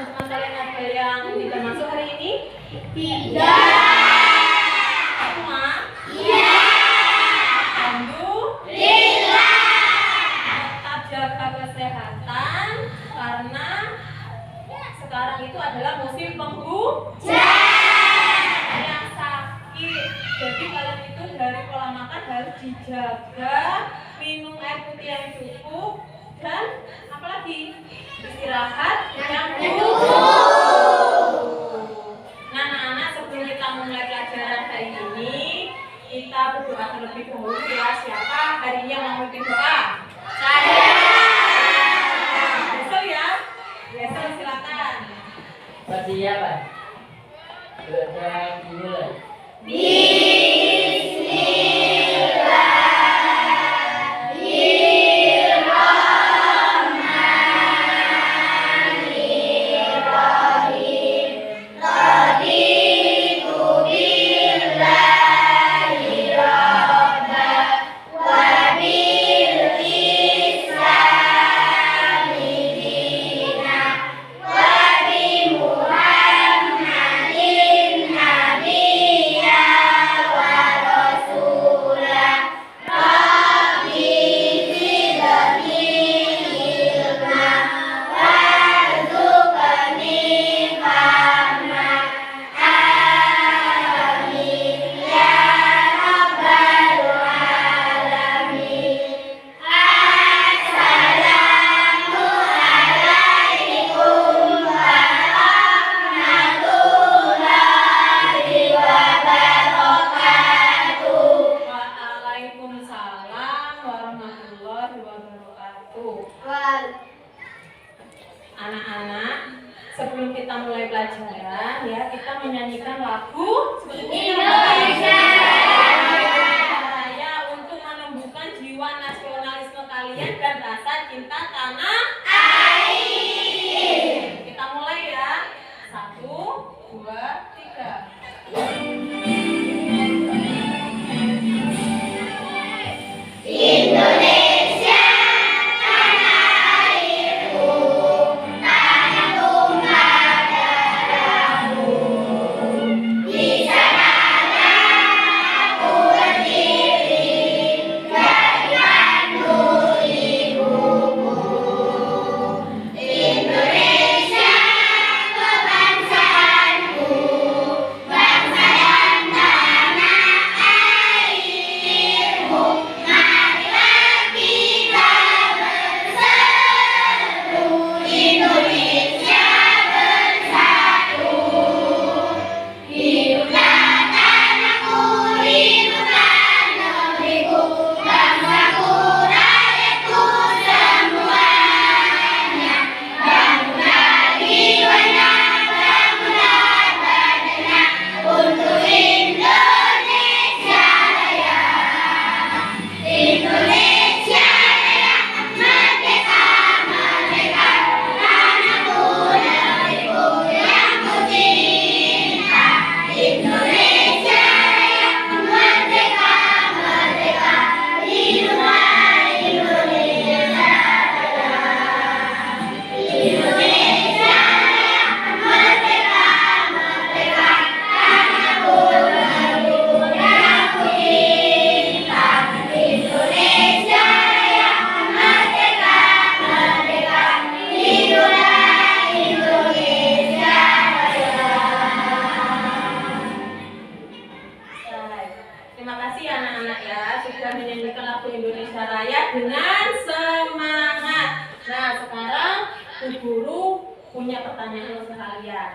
teman-teman kalian ada yang tidak masuk hari ini? Tidak. Semua? Iya. Alhamdulillah. Tetap jaga kesehatan karena sekarang itu adalah musim penghujan. Yang sakit. Jadi kalian itu dari pola makan harus dijaga, minum air putih yang cukup, dan apalagi istirahat yang cukup. Nah, anak-anak, sebelum kita mulai pelajaran hari ini, kita berdoa terlebih dahulu ya. Siapa hari ini yang mau bikin doa? Saya. Besok ya. Besok silakan. Pasti ya, Pak. Doa dimulai. Anak-anak, sebelum kita mulai pelajaran ya, kita menyanyikan lagu Indonesia Raya untuk menumbuhkan jiwa nasionalisme kalian dan rasa cinta tanah air. Kita mulai ya. 1, 2, 3. Indonesia, tanah airku, tanah tumpah darahku. Di sanalah aku berdiri, jadi pandu ibuku. Indonesia, kebangsaanku, bangsa dan tanah airmu. Marilah kita berseru, Indonesia bersatu. Hiduplah tanahku, hiduplah negeriku, bangsaku, rakyatku semuanya. Bangunlah jiwanya, bangunlah badannya untuk Indonesia Raya. Indonesia Raya, merdeka, merdeka, tanahku, negeriku yang ku cinta. Indonesia Raya, merdeka, merdeka, hiduplah Indonesia Raya. Indonesia Raya, merdeka, merdeka, tanahku, negeriku yang ku cinta. Indonesia Raya, merdeka, merdeka, hiduplah Indonesia Raya. Terima kasih anak-anak ya sudah menyanyikan lagu Indonesia Raya dengan semangat. Nah, sekarang Bu Guru punya pertanyaan untuk kalian.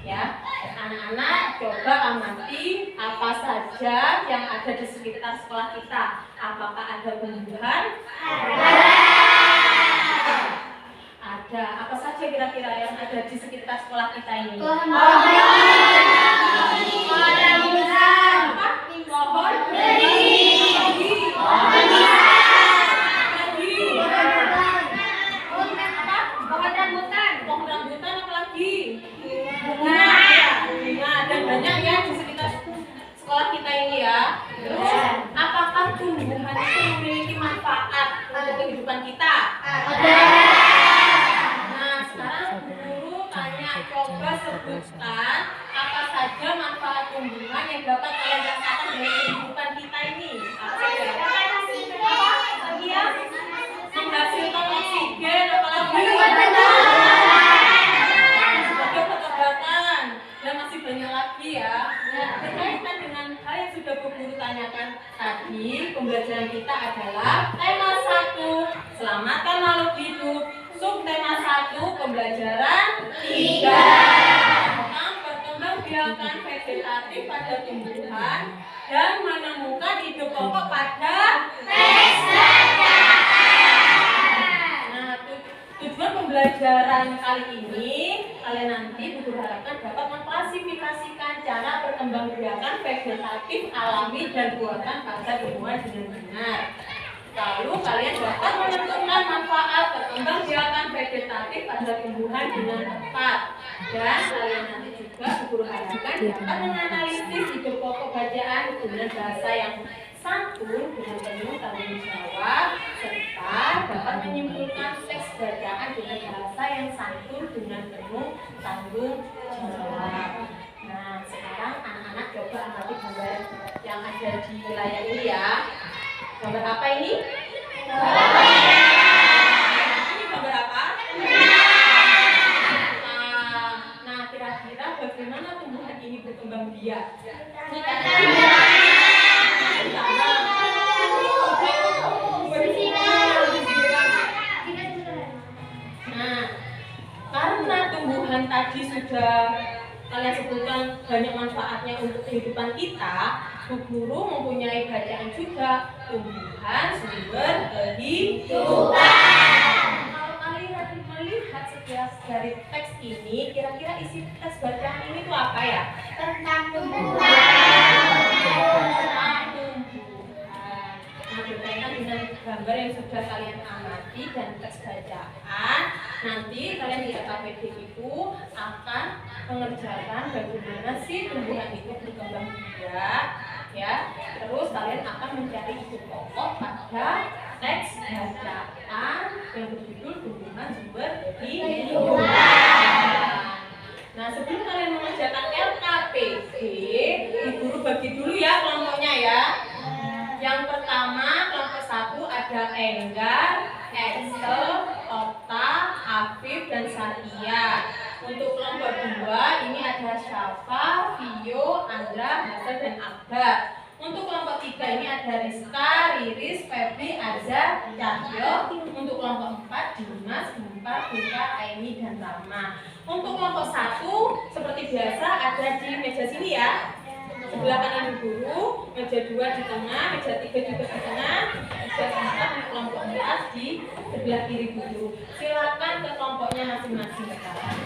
Ya, anak-anak coba amati apa saja yang ada di sekitar sekolah kita. Apakah ada tumbuhan? Ada. Apa saja kira-kira yang ada di sekitar sekolah kita ini? Pohon besar, Apa? Pohon beringin, Pohon lagi. apa? Pohon rambutan, Pohon rambutan apa lagi? Bunga. Dan banyak ya di sekitar sekolah kita ini ya. Terus apakah tumbuhan itu memiliki manfaat untuk kehidupan kita? ada. Nah, sekarang guru tanya coba sebutkan apa saja manfaat tumbuhan yang dapat kalian rasakan dari kehidupan kita ini. Apa ya? Menghasilkan oksigen, apalagi sebagai pengobatan, dan masih banyak lagi ya. Berkaitan dengan hal yang sudah Bu Guru tanyakan tadi, pembelajaran kita adalah tema 1, selamatkan makhluk hidup. Subtema 1, pembelajaran 3, tentang perkembangbiakan vegetatif pada tumbuhan dan menemukan ide pokok pada teks bacaan. Nah, tujuan pembelajaran kali ini, kalian nanti Bu Guru harapkan dapat mengklasifikasikan cara perkembangbiakan vegetatif alami dan buatan pada tumbuhan dengan benar. Lalu kalian dapat menentukan manfaat perkembangbiakan vegetatif pada tumbuhan dengan tepat. Dan kalian nanti juga Bu Guru harapkan dapat menganalisis ide pokok bacaan dengan bahasa yang santun dengan penuh tanggung jawab, serta dapat menyimpulkan teks bacaan dengan bahasa yang santun dengan penuh tanggung jawab. Nah, sekarang anak-anak coba amati gambar yang ada di layar ini ya. Gambar apa ini? Ini gambar apa? Nah, kira-kira bagaimana tumbuhan ini berkembang biak? Nah, karena tumbuhan tadi sudah kalian sebutkan banyak manfaatnya untuk kehidupan kita, Bu Guru mempunyai bacaan juga, tumbuhan sumber kehidupan. Kalau kalian melihat sekilas dari teks ini, kira-kira isi teks bacaan ini tuh apa ya? Tentang tumbuhan. Nah, berkaitan dengan gambar yang sudah kalian amati dan teks bacaan, nanti kalian di KPD itu akan mengerjakan bagaimana sih tumbuhan itu berkembang biak, ya. Terus kalian akan mencari ide pokok pada teks bacaan yang berjudul tumbuhan sumber kehidupan. Nah, sebelum kalian mengerjakan LKPD, Bu Guru bagi dulu ya kelompoknya ya. Yang pertama, kelompok 1 ada Enggar, Excel, Okta, Afif, dan Satya. Untuk kelompok 2 ini ada Syafa, Vio, Andra, Hasan, dan Akbar. Untuk kelompok 3 ini ada Rizka, Riris, Febri, Arza, Cahyo. Untuk kelompok 4 Dimas, Gumpa, Vika, Aini, dan Rama. Untuk kelompok 1 seperti biasa ada di meja sini ya. Sebelah kanan Bu Guru, meja 2 di tengah, meja 3 juga di tengah, meja 4 di kelompok 4 di sebelah kiri Bu Guru. Silakan ke kelompoknya masing-masing sekarang.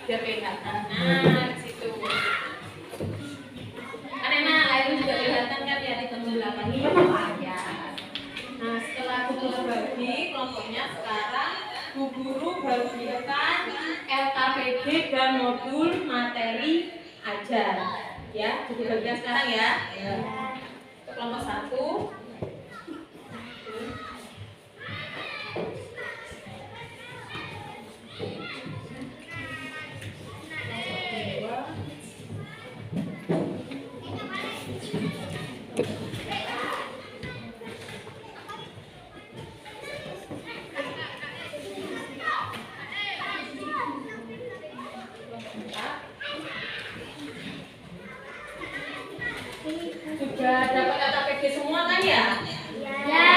Biar kelihatan. Nah, di situ. Kan enak, airnya juga kelihatan kan ya di temen belakang ini ya. Nah, setelah Bu Guru bagi kelompoknya, sekarang Bu Guru bagikan LKPD dan modul materi ajar. Ya, Bu Guru bagikan sekarang ya. Untuk kelompok 1. Sudah dapat LKPD semua kan ya? Ya.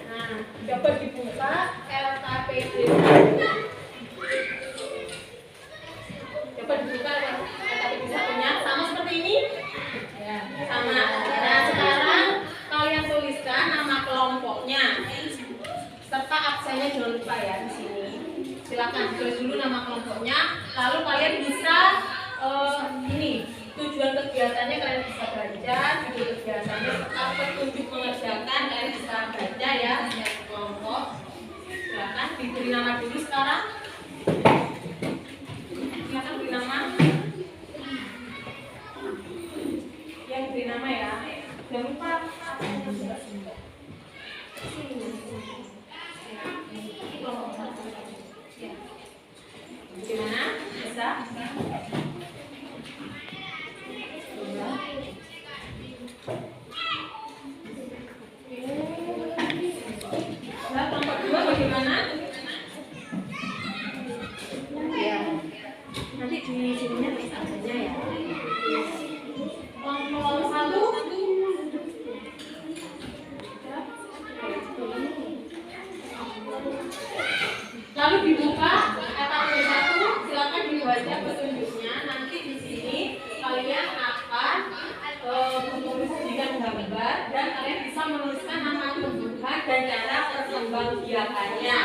Nah, coba dibuka LKPD. Coba dibuka LKPD satunya sama seperti ini. Nah, tulis dulu nama kelompoknya. Lalu kalian bisa ini tujuan kegiatannya kalian bisa baca, judul kegiatannya serta petunjuk mengerjakan kalian bisa baca ya. Kelompok. Silakan diberi nama dulu sekarang. Silakan beri nama. Yang beri nama ya. Jangan lupa gimana? Bisa? Nah, kelompok 2 bagaimana? Ya. Nanti di sininya bisa saja ya. Kelompok 1 lalu dibuka etapa 1, silakan dibaca petunjuknya. Nanti di sini kalian akan menuliskan gambar dan kalian bisa menuliskan nama tumbuhan dan cara perkembangbiakannya.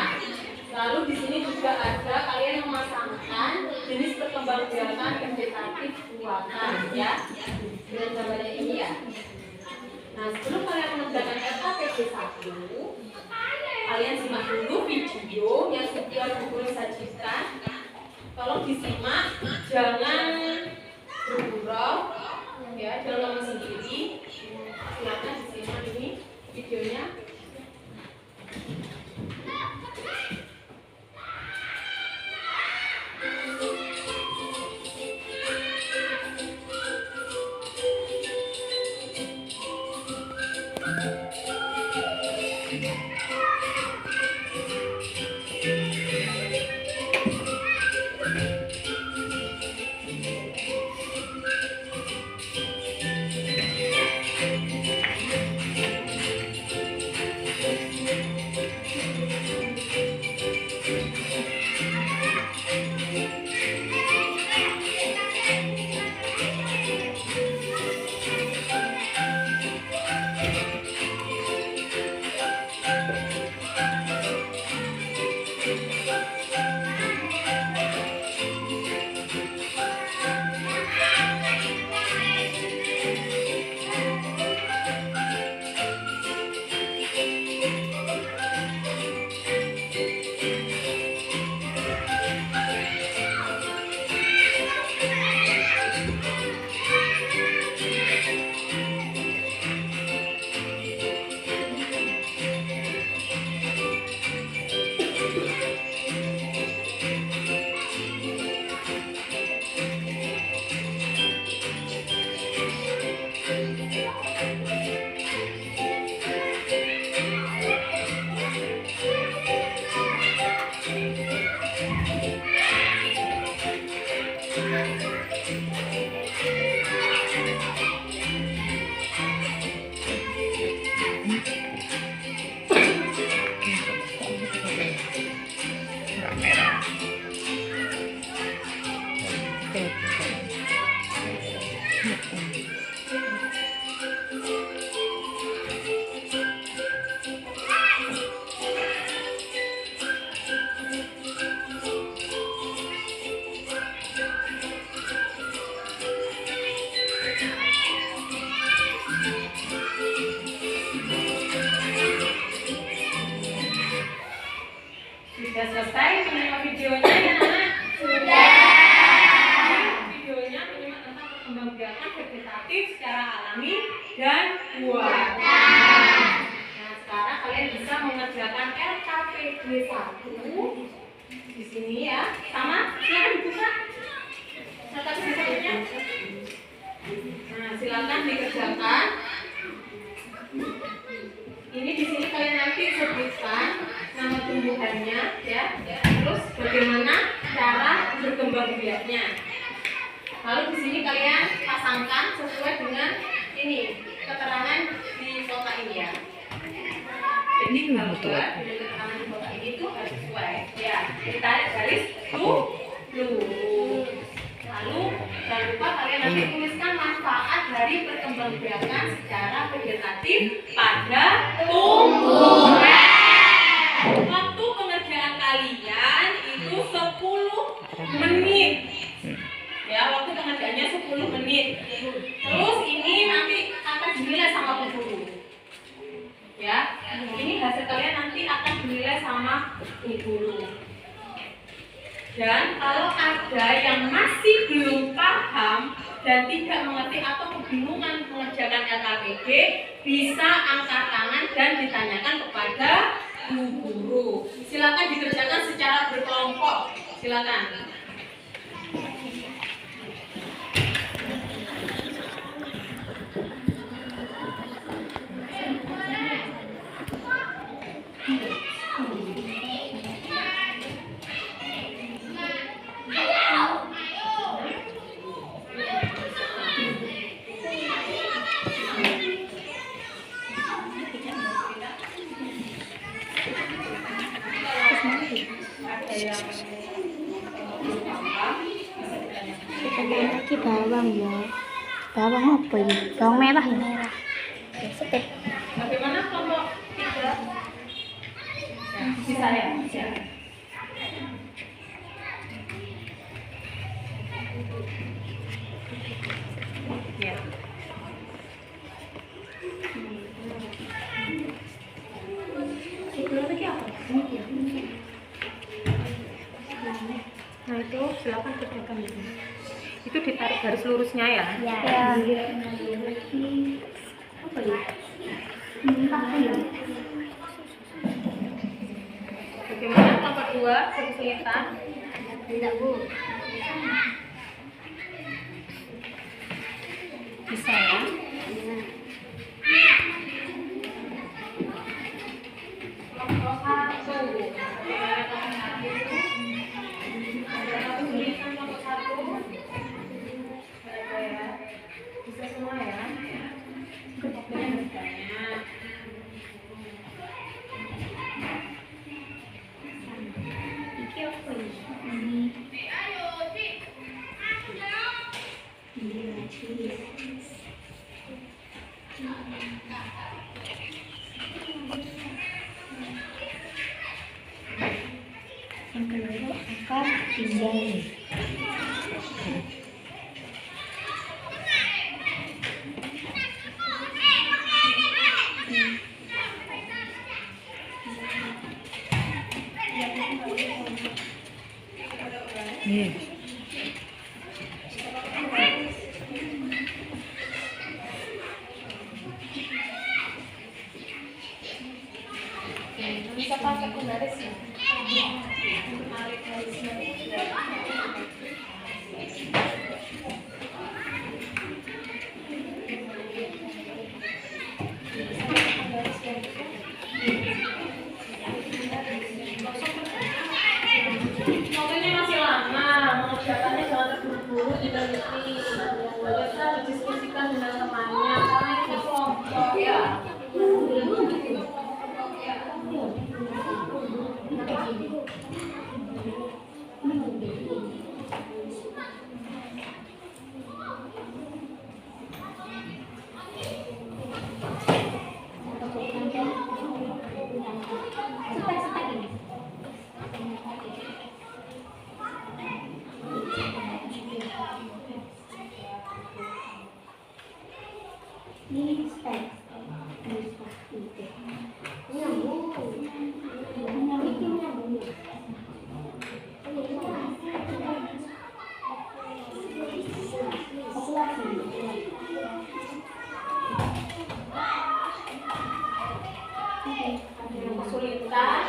Lalu di sini juga ada kalian memasangkan jenis perkembangbiakan vegetatif buatan ya. Dengan gambarnya ini ya. Nah, sebelum kalian mengerjakan RKPP 1, kalian simak dulu video yang sudah guru sajikan. Tolong disimak, jangan bergurau, ya, jangan lama sendiri. Silakan disimak ini videonya. Sudah selesai menyimak videonya ya anak? Sudah. Videonya menyimak tentang perkembangbiakan vegetatif secara alami dan buatan. Nah, sekarang kalian bisa mengerjakan LKPD 1 di sini ya. Sama, silakan dibuka. LKPD 1-nya. Nah, silakan dikerjakan. Ini di sini kalian nanti sebutkan nama tumbuhannya ya, terus bagaimana cara berkembang biaknya. Lalu di sini kalian pasangkan sesuai dengan ini keterangan di kotak ini ya. Jadi kalau buat dengan keterangan di kotak ini itu harus sesuai ya. Ditarik garis lalu jangan lupa kalian nanti tuliskan manfaat dari perkembangbiakan secara vegetatif pada tumbuhan. Waktu pengerjaan kalian itu menit. Ya, waktu pengerjaannya 10 menit. Terus ini nanti akan dinilai sama Bu Guru. Ya, ini hasil kalian nanti akan dinilai sama Bu Guru. Dan kalau ada yang masih belum paham dan tidak mengerti atau kebingungan mengerjakan LKPD, bisa angkat tangan dan ditanyakan kepada Bu Guru. Silakan dikerjakan secara berkelompok. Silakan. Lagi bawang ya. Bawang apa ini? Bawang merah ya. Setep. Bagaimana kelompok 3? Bisa ya? Bisa. Ya. Nah itu silakan kerjakan itu. Itu ditarik garis lurusnya ya. Ya. Apa ya? Bagaimana kelompok 2 kesulitan? Tidak, Bu. Bisa ya? Kelompok 1. Bisa semua ya? Iki apa ya? Yang kedua akan tinggal. Bisa pakai penggaris ya? Tarik garisnya. Waktunya masih lama, mengerjakannya jangan terburu-buru, diteliti. Bisa didiskusikan dengan temannya, karena ini kelompok ya. Ini step. Kesulitan.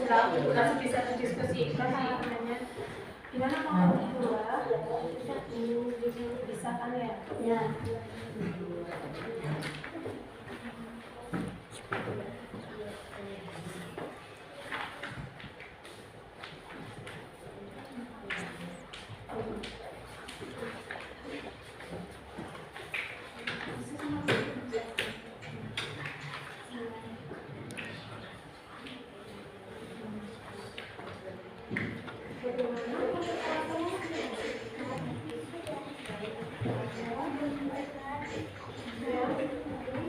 masih bisa didiskusikan teman-temannya. Gimana kalau berdua? Bisa kan ya? Ya.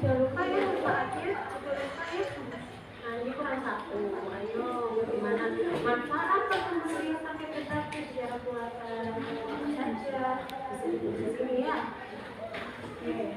Jangan lupa ya, manfaatnya. Nah, ini kurang satu. Ayo, bagaimana manfaat pertemuan pakai tetapi secara puasa saja bisa ditulis di sini ya. Oke.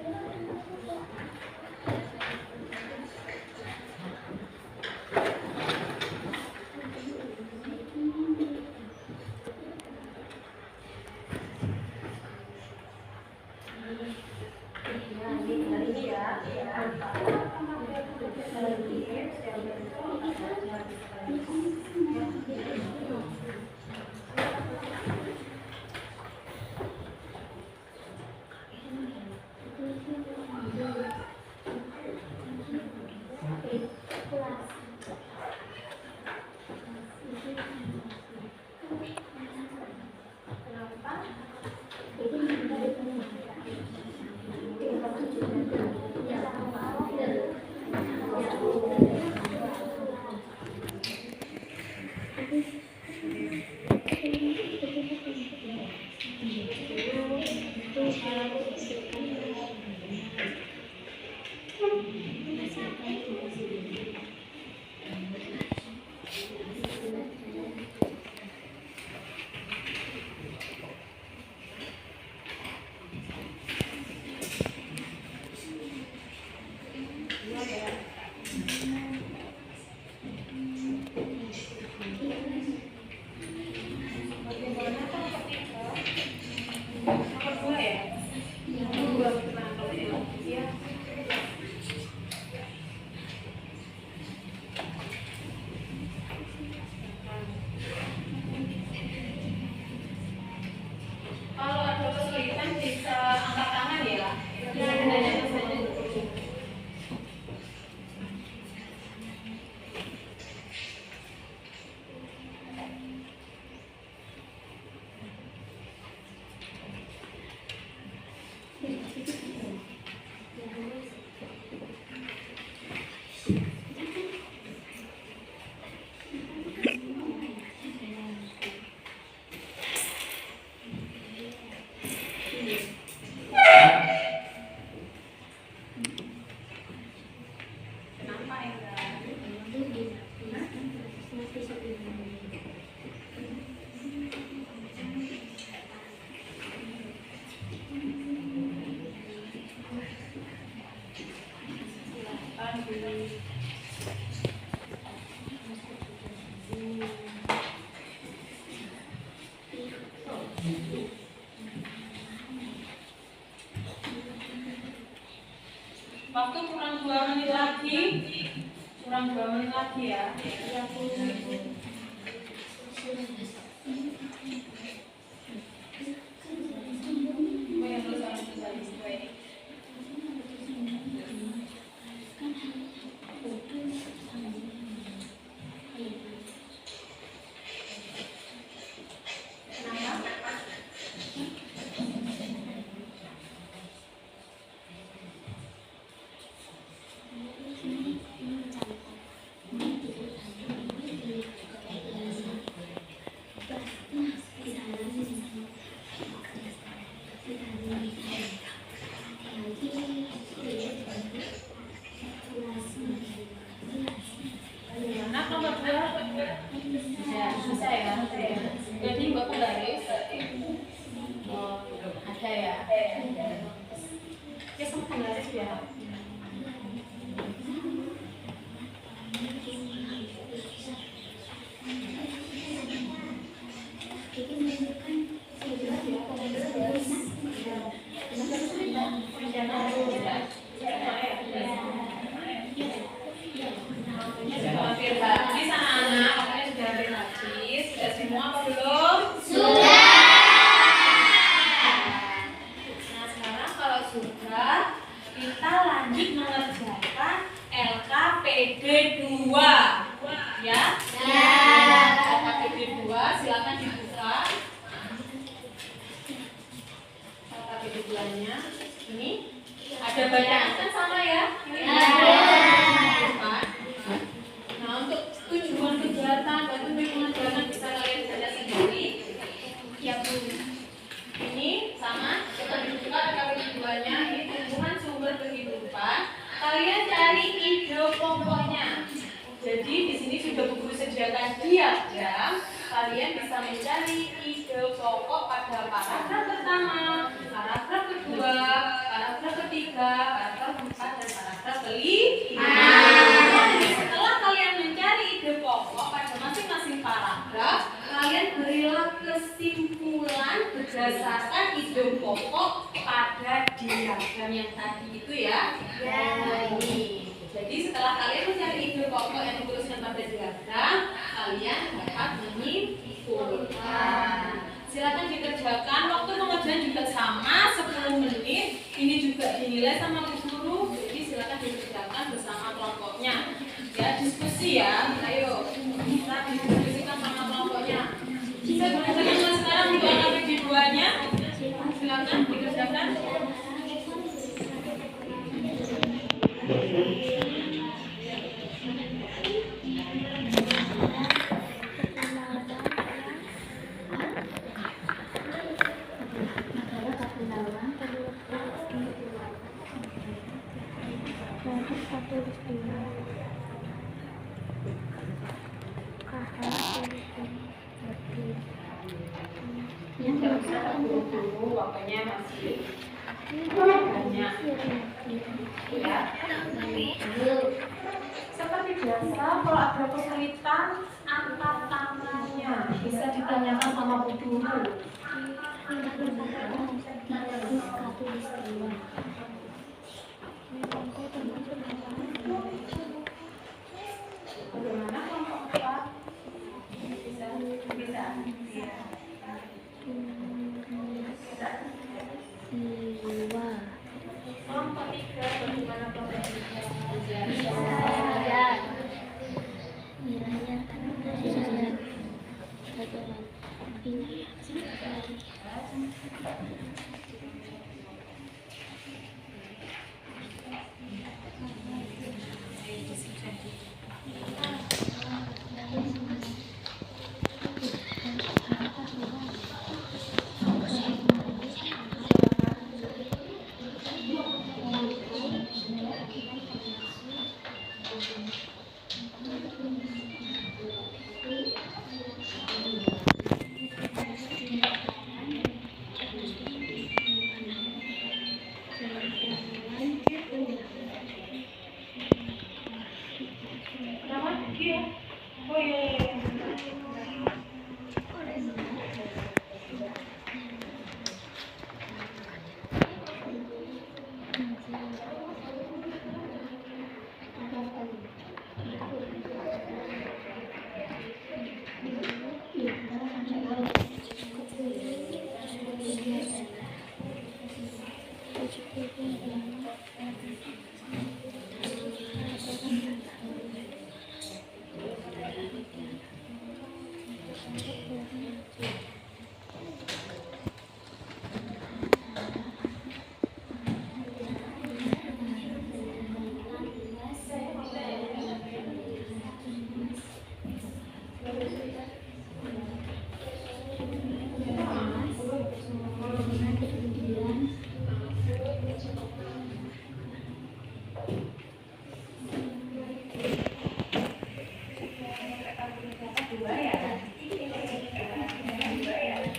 Kalau ada kesulitan bisa angkat tangan ya. Kenapa enggak? Waktu kurang 2 menit lagi. Kurang 2 menit lagi ya. Anak nomor 2 ya, bisa ya. Jadi Bapak garis. Oh, ada ya. Ya, sama garis ya. Di sana anak, disediakan diagram, kalian bisa mencari ide pokok pada paragraf pertama, paragraf kedua, paragraf ketiga, paragraf keempat, dan paragraf kelima. Setelah kalian mencari ide pokok pada masing-masing paragraf, kalian berilah kesimpulan berdasarkan ide pokok pada diagram yang tadi itu ya. Nah, ini. Jadi setelah kalian mencari ide pokok yang dituliskan pada diagram, kalian dapat menyimpulkan. Silakan dikerjakan. Waktu pengerjaan juga sama 10 menit. Ini juga dinilai sama Bu Guru. Jadi silakan dikerjakan bersama kelompoknya. Ya, diskusi ya. Ayo kita diskusikan sama kelompoknya. Bisa dikerjakan sekarang untuk anak individualnya. Silakan dikerjakan. Tidak usah terburu-buru, waktunya masih banyak. Ya. Seperti biasa, kalau ada kesulitan, angkat tangannya. Bisa ditanyakan sama Bu Guru. Bagaimana kelompok 4? Bisa? Bisa? Iya. Kelompok 3, bagaimana kelompok 2 ya.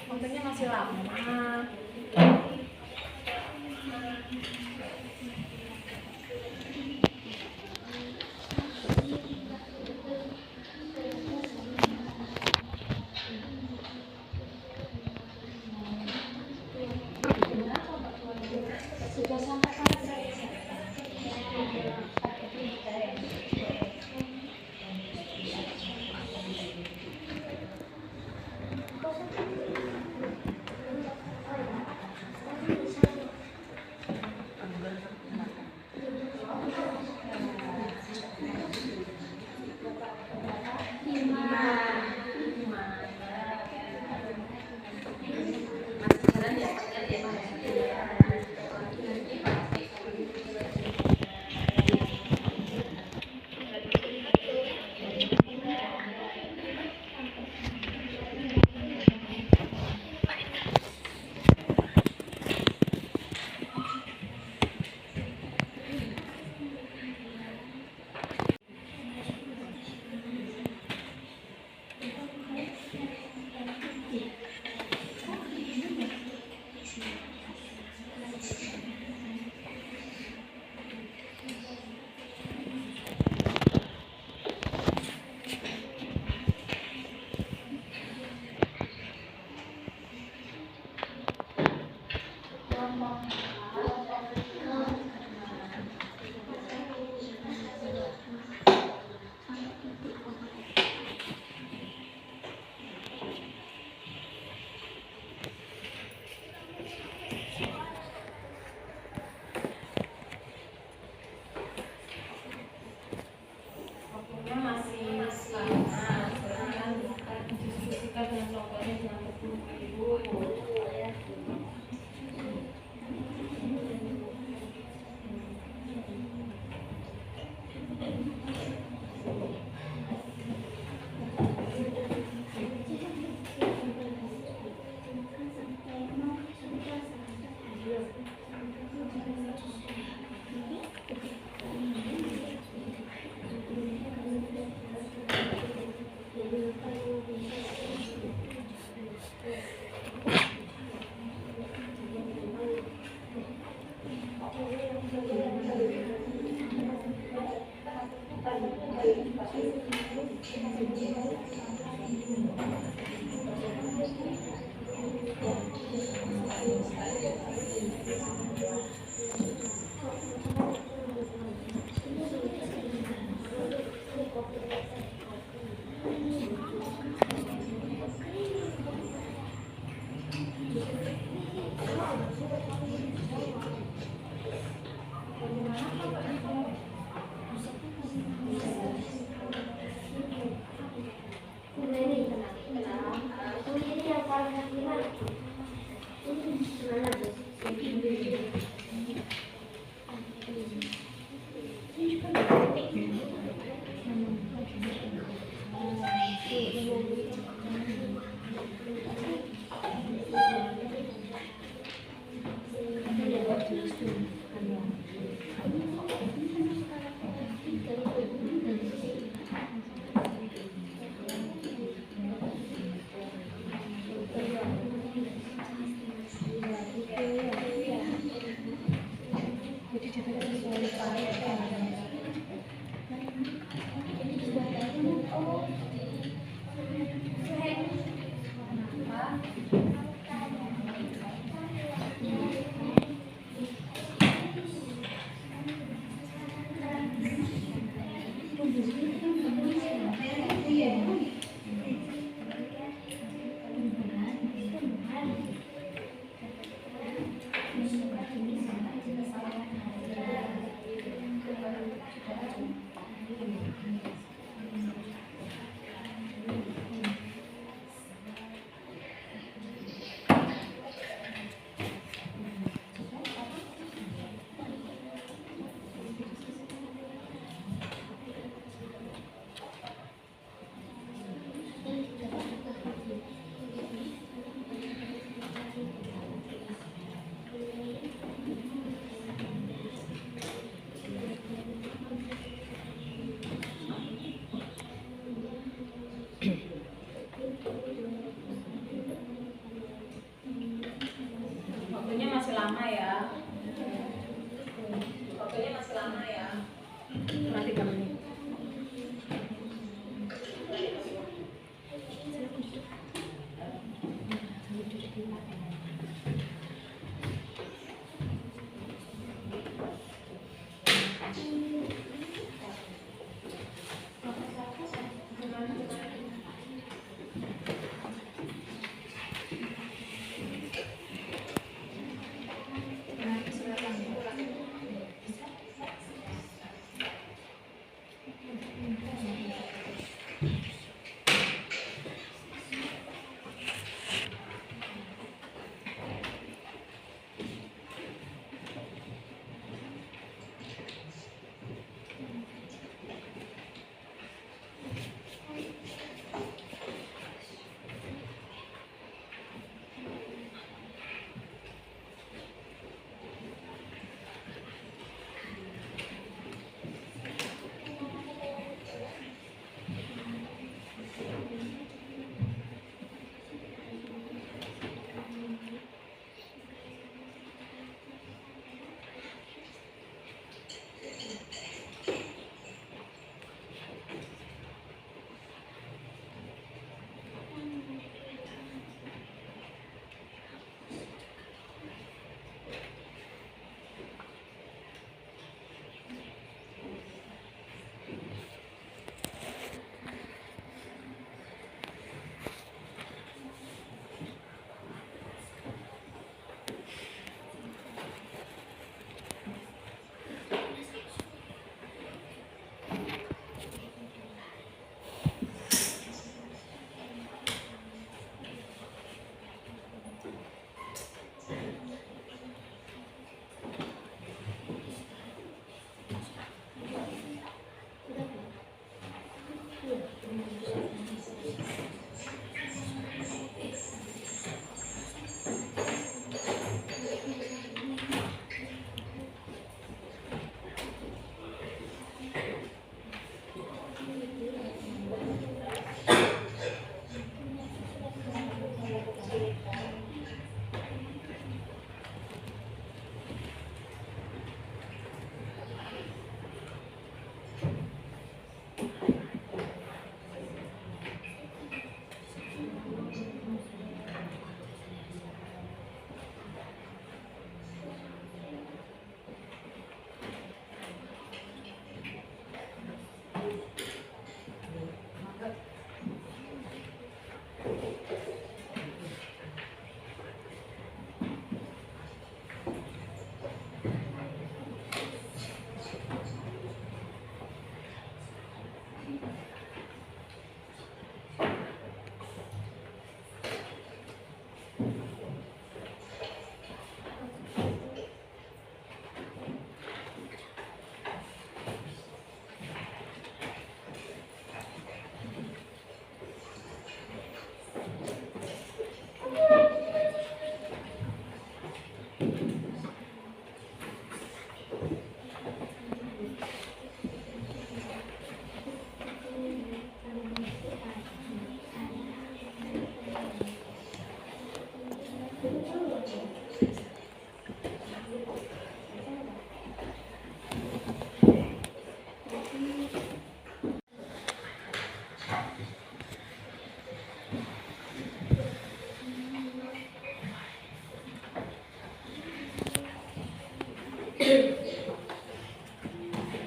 Waktunya masih lama. Sudah sampai novelnya jangan terburu-buru. Waktunya masih lama ya. Waktunya masih lama ya. Cuma 3 menit.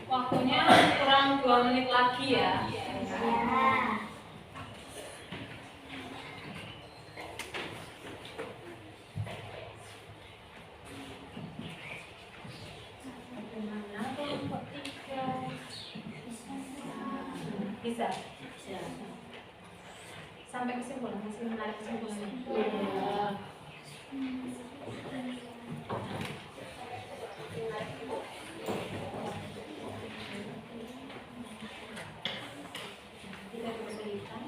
Waktunya kurang 2 menit lagi ya. Bagaimana kelompok 3? Bisa? Sampai kesimpulan, masih menarik kesimpulannya. Tidak kesulitan.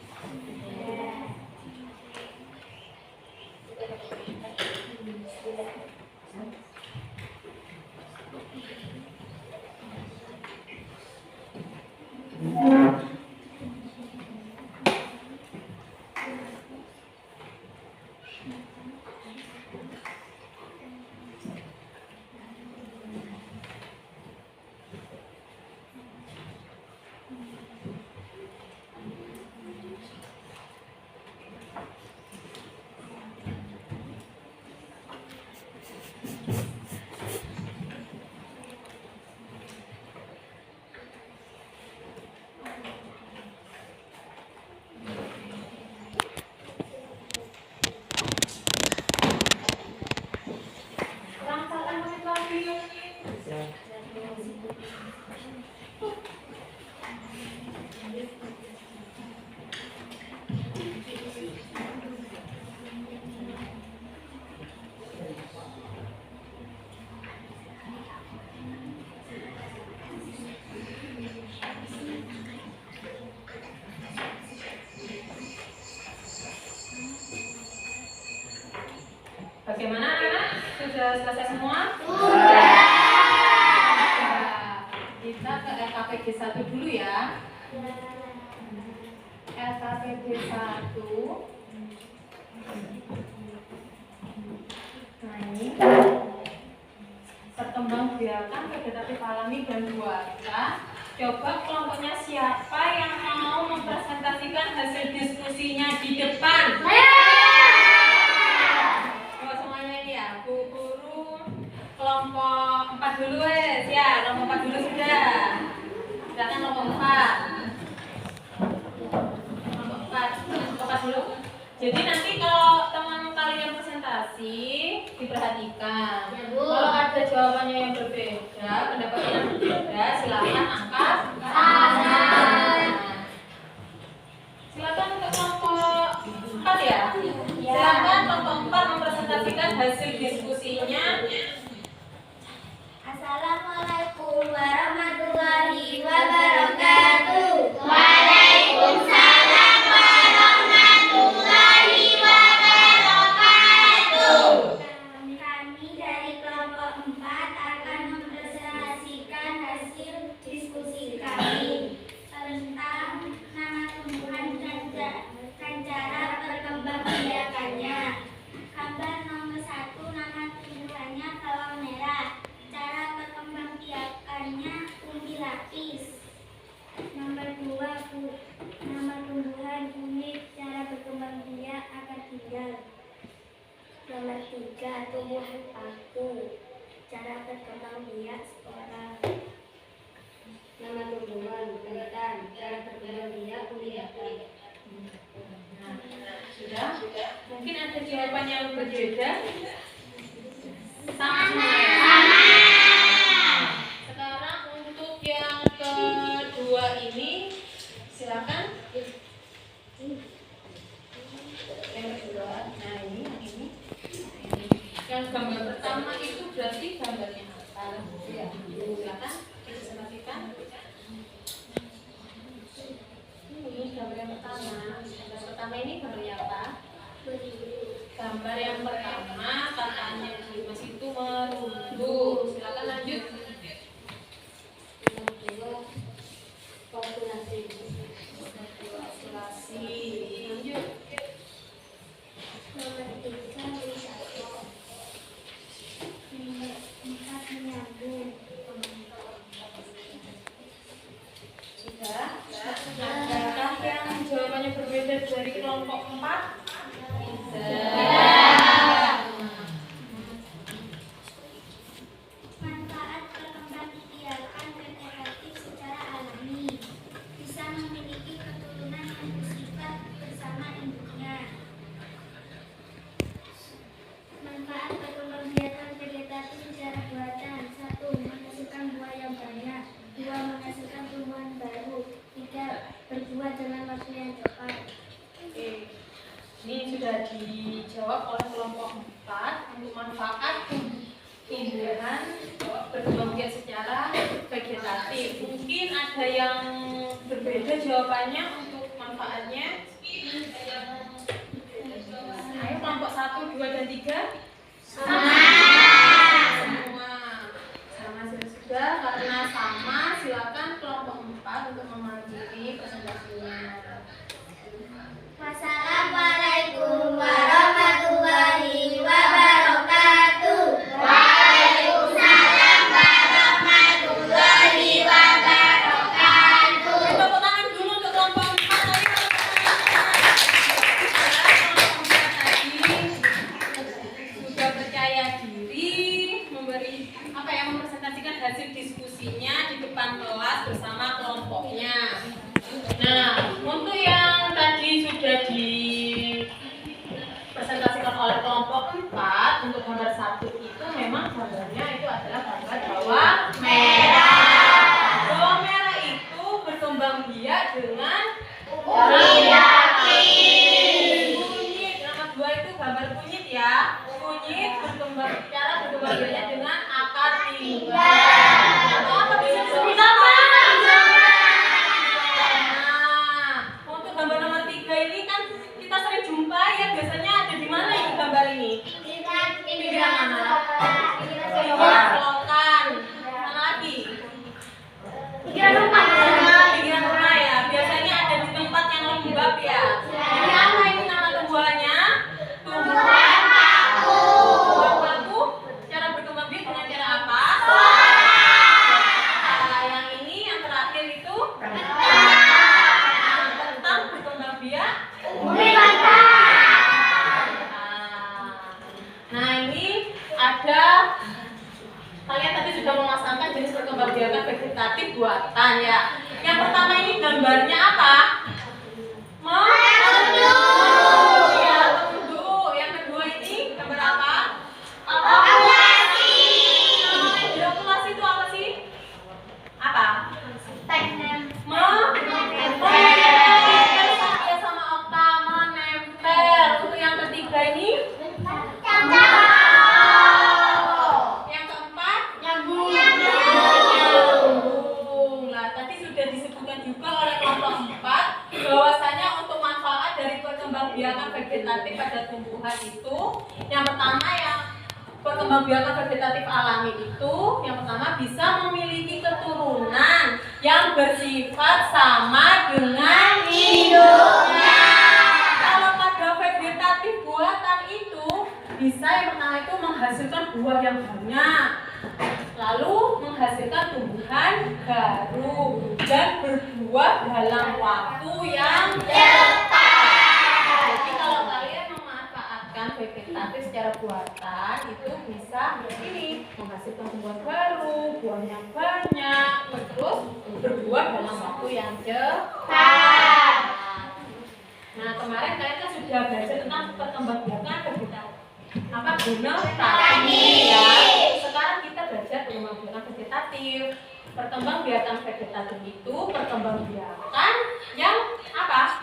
Bagaimana anak-anak? Sudah selesai semua? Sudah. Kita ke LKPD 1 dulu ya. LKPD 1. Nah ini perkembangbiakan vegetatif alami dan buata. Coba kelompoknya siapa yang mau mempresentasikan hasil diskusinya di depan? Bu Guru kelompok 4 dulu ya, kelompok 4 dulu sudah. Silakan kelompok 4. Kelompok 4 dulu. Jadi nanti kalau teman kalian presentasi diperhatikan. Kalau ada jawabannya yang berbeda, pendapatnya yang berbeda, silakan angkat tangan. Silakan untuk kelompok 4 ya. Silakan kelompok 4 mempresentasikan hasil diskusinya. Assalamualaikum warahmatullahi wabarakatuh. Waalaikumsalam warahmatullahi wabarakatuh. Kami dari kelompok 4 akan mempresentasikan hasil diskusi kami tentang nama tumbuhan dan cara perkembangbiakannya. Gambar nomor 1, nama tumbuhannya bawang merah. Cara perkembangbiakannya umbi lapis. Nomor 2, nama tumbuhan kunyit. Cara berkembangbiak akar tinggal. Nomor 3, tumbuhan paku. Cara berkembangbiak spora. Nama tumbuhan kentang. Cara berkembangbiak umbi batang. Sudah? Mungkin ada jawaban yang berbeda? Sama semua ya? Sekarang untuk yang kedua ini, silakan. Yang kedua, nah ini. Yang gambar pertama itu berarti gambarnya apa? Ya, silakan dipresentasikan. Ini gambar yang pertama. Gambar pertama ini gambarnya apa? Gambar yang pertama katanya di Mas itu merunduk. Silakan lanjut. Populasi. Lanjut. Nomor 3, wisata. Ini sudah dijawab oleh kelompok 4 untuk manfaat tumbuhan berkembang biak secara vegetatif. Mungkin ada yang berbeda jawabannya untuk manfaatnya. Ayo kelompok 1, 2, dan 3. Semua. Sama sudah, karena sama silakan kelompok 4 untuk mengakhiri presentasinya. Wassalamualaikum warahmatullahi wabarakatuh. Waalaikumsalam warahmatullahi wabarakatuh. Tepuk tangan dulu untuk kelompok 4 tadi. Sudah percaya diri memberi mempresentasikan hasil diskusinya di depan kelas bersama kelompoknya. Nah, untuk yang tadi sudah dipresentasikan oleh kelompok 4 untuk gambar 1 itu memang gambarnya itu adalah gambar bawang merah. Bawang merah itu berkembang biak dengan kunyit. Nama 2 itu gambar kunyit ya. Kunyit berkembang biaknya dengan akar tinggal. Atau apa bisa disebut apa? Gambar nomor 3 ini kan kita sering jumpa ya, biasanya ada di mana ini gambar ini? Pinggiran mana? Pinggiran selokan. Mana lagi? Pinggiran rumah ya. Biasanya ada di tempat yang lembab ya. Ini apa ini nama tumbuhannya? Tumbuhan paku. Tumbuhan paku. Cara berkembang biak dengan cara apa? Yang ini yang terakhir itu? Nah, ini ada kalian tadi sudah memasangkan jenis perkembangbiakan vegetatif buatan ya. Yang pertama ini gambarnya apa? Ya, tunduk. Yang kedua ini gambar apa? Okulasi. Okulasi itu apa sih? Apa? Ini yang keempat nyambung. Nah, tadi sudah disebutkan juga oleh kelompok 4 bahwasanya untuk manfaat dari perkembangbiakan vegetatif pada tumbuhan itu yang pertama yang perkembangbiakan vegetatif alami itu yang pertama bisa memiliki keturunan yang bersifat sama dengan induknya. Vegetatif buatan itu bisa yang pertama itu menghasilkan buah yang banyak, lalu menghasilkan tumbuhan baru dan berbuah dalam waktu yang cepat. Jadi kalau kalian memanfaatkan vegetatif secara buatan itu bisa ini menghasilkan tumbuhan baru, buahnya banyak, terus berbuah dalam waktu yang cepat. Nah, kemarin kalian kan sudah belajar tentang perkembangbiakan vegetatif. Apa guna tani ya? Sekarang kita belajar perkembangbiakan vegetatif. Perkembangbiakan vegetatif itu perkembangbiakan yang apa?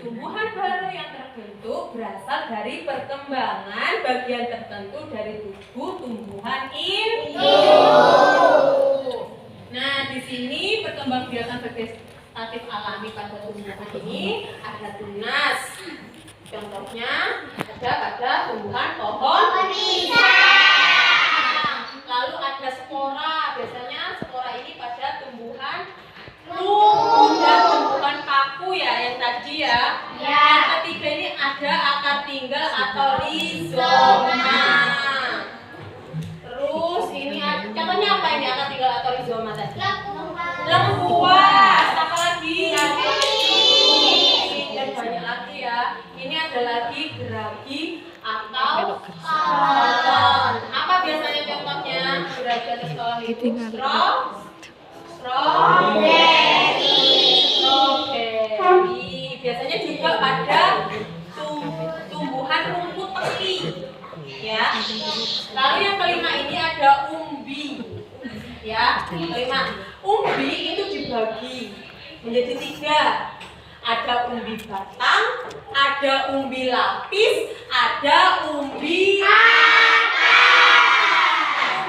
Tumbuhan baru yang terbentuk berasal dari perkembangan bagian tertentu dari tubuh tumbuhan induk. Nah, di sini perkembangbiakan vegetatif alami pada tumbuhan ini ada tunas. Contohnya ada pada tumbuhan pohon pisang. Lalu ada spora. Biasanya spora ini pada tumbuhan lumut dan tumbuhan paku ya yang tadi ya. Yang ketiga ini ada akar tinggal atau rizoma. Terus ini contohnya apa ini akar tinggal atau rizoma tadi? Lengkuas. Apa lagi? Dan banyak lagi ya. Ini ada lagi geragi atau kolon. Apa biasanya contohnya? Geragi atau kolon itu strawberry. Biasanya juga pada tumbuhan rumput teki. Ya. Lalu yang kelima ini ada umbi. Ya, kelima. Umbi itu dibagi menjadi 3. Ada umbi batang, ada umbi lapis, ada umbi akar.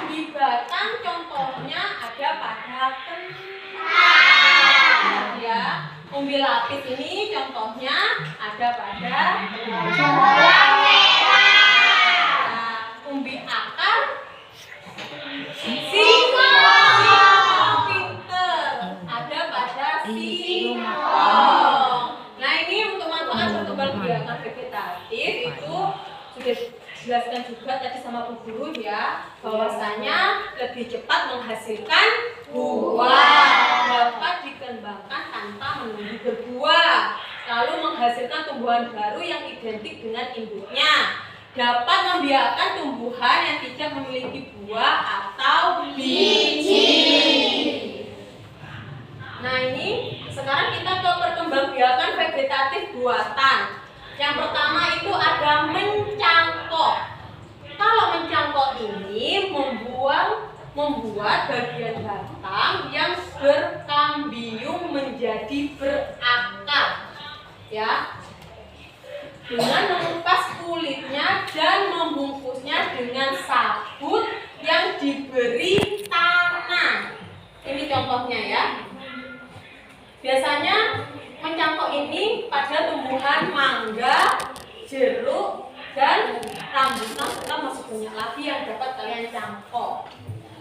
Umbi batang contohnya ada pada kentang, ya. Umbi lapis ini contohnya ada pada umbi akar pinter ada pada singkong. Nah, ini untuk manfaat perkembangbiakan vegetatif itu sudah dijelaskan juga tadi sama Bu Guru ya, bahwasanya lebih cepat menghasilkan buah, dapat dikembangkan tanpa menunggu berbuah, lalu menghasilkan tumbuhan baru yang identik dengan induknya, dapat membiarkan tumbuhan yang tidak memiliki buah atau biji. Nah, ini sekarang kita ke perkembangbiakan vegetatif buatan. Yang pertama itu ada mencangkok. Kalau mencangkok ini membuat bagian batang yang berkambium menjadi berakar, ya, dengan mengupas kulitnya dan membungkusnya dengan sabut yang diberi tanah. Ini contohnya ya. Biasanya mencangkok ini pada tumbuhan mangga, jeruk, dan rambutan, serta masih banyak lagi yang dapat kalian cangkok.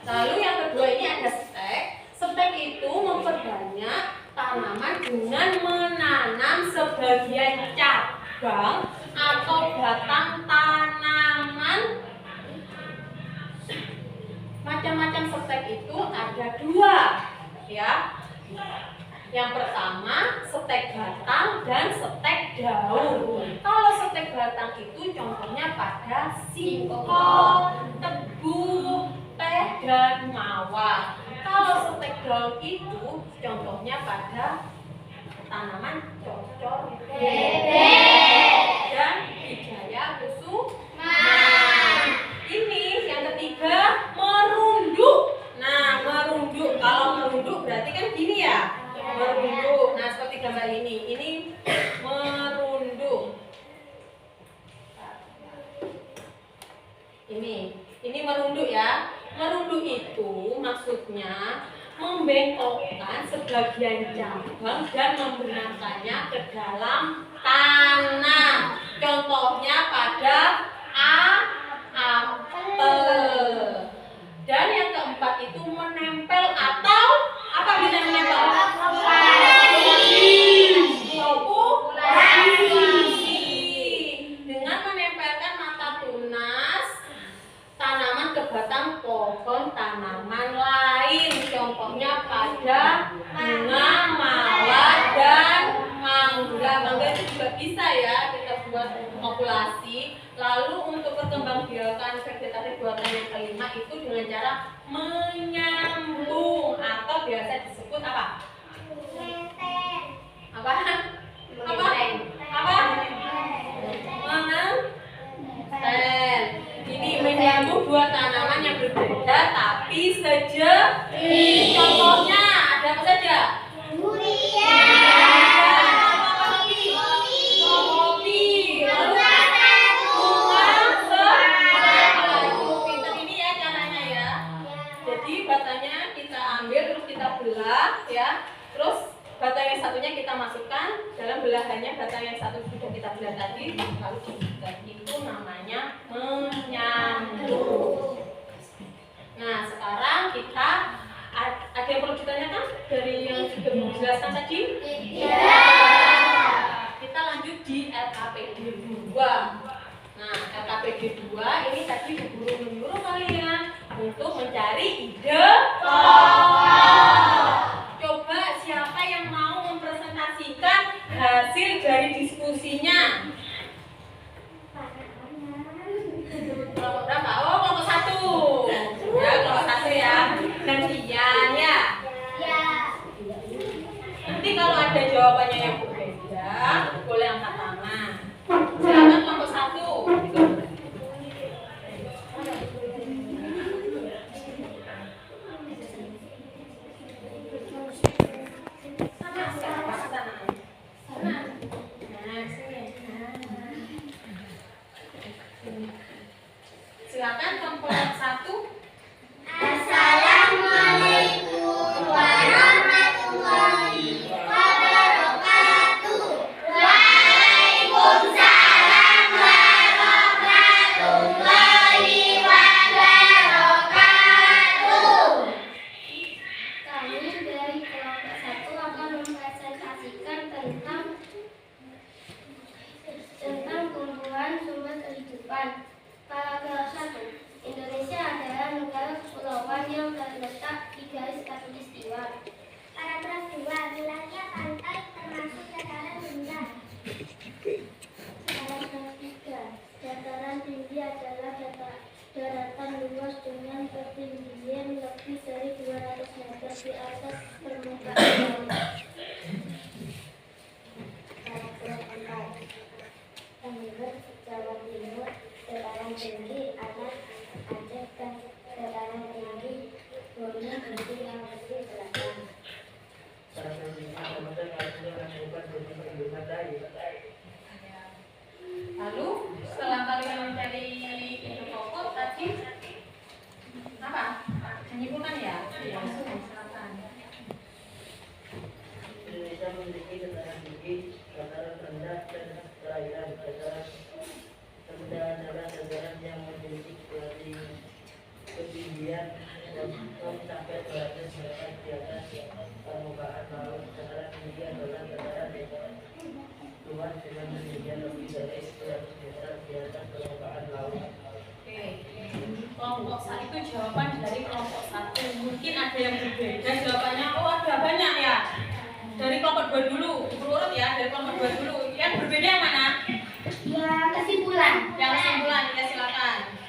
Lalu yang kedua ini ada stek. Stek itu memperbanyak tanaman dengan menanam sebagian cabang atau batang tanaman. Macam-macam stek itu ada 2, ya. Yang pertama stek batang dan stek daun. Kalau stek batang itu contohnya pada singkong, tebu, teh, dan mawar. Kalau stek daun itu contohnya pada tanaman cocor, dan hijaya kusuma. Ini yang ketiga merunduk. Nah, merunduk, kalau merunduk berarti kan gini ya, merunduk. Nah, seperti gambar ini merunduk. Ini merunduk ya. Merunduk itu maksudnya membengkokkan sebagian cabang dan membenarkannya ke dalam tanah. Contohnya pada apel. Dan yang keempat itu menempel atau apa bisa menempel? Dengan menempelkan mata tunas tanaman ke batang pohon tanaman lain. Contohnya pada bunga mawar dan mangga. Mangga itu juga bisa ya kita buat populasi. Lalu untuk perkembangbiakan vegetatif buatan yang kelima itu dengan cara menyambung atau biasa disebut apa? Apa? Menempel. Ini menyambung 2 tanaman yang berbeda tapi sejenis. Contohnya ada apa saja? Batangnya kita ambil terus kita belah ya, terus batang yang satunya kita masukkan dalam belahannya. Batang yang satu sudah kita belah tadi lalu digigat, itu namanya menyambung. Nah, sekarang kita ada yang perlu ditanyakan dari yang sudah dijelaskan tadi? Iya. Kita lanjut di LKPD 2. Nah, LKPD 2 ini tadi Bu Guru menyuruh kalian untuk mencari ide pokok. Coba siapa yang mau mempresentasikan hasil dari diskusinya? Kelompok berapa? Oh, kelompok 1. Ya, kelompok 1 ya. Gantian ya. Nanti kalau ada jawabannya yang berbeda, boleh angkat tangan. Silakan kelompok 1. Lalu setelah kalian mencari ide pokok tadi apa? Menyimpulkan ya? Iya, silakan. Indonesia memiliki dataran tinggi, dataran rendah, dan perairan. Dataran rendah adalah dataran yang memiliki ketinggian 0 sampai 200 meter di atas permukaan laut. Dataran tinggi adalah dataran luas dengan ketinggian lebih dari 100 meter di atas permukaan laut. Oke, kelompok satu itu jawaban dari kelompok satu. Mungkin ada yang berbeda jawabannya. Oh, ada banyak ya. Dari kelompok dua dulu, berurut ya. Dari kelompok dua dulu. Yang berbeda yang mana? Yang kesimpulan. Yang kesimpulan, ya silakan.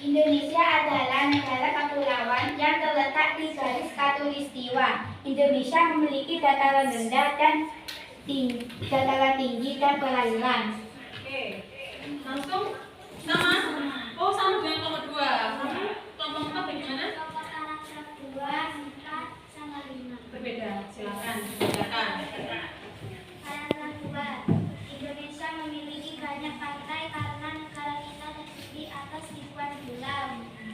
Indonesia adalah negara kepulauan yang terletak di garis khatulistiwa. Indonesia memiliki dataran rendah dan dataran tinggi dan perairan. Oke, langsung sama. Oh, sama dengan kelompok dua. Kelompok empat bagaimana? Kelompok paragraf 2, 4, sama 5. Berbeda. Silakan, silakan. Paragraf 2. Indonesia memiliki banyak pantai karena negara kita terdiri atas ribuan pulau.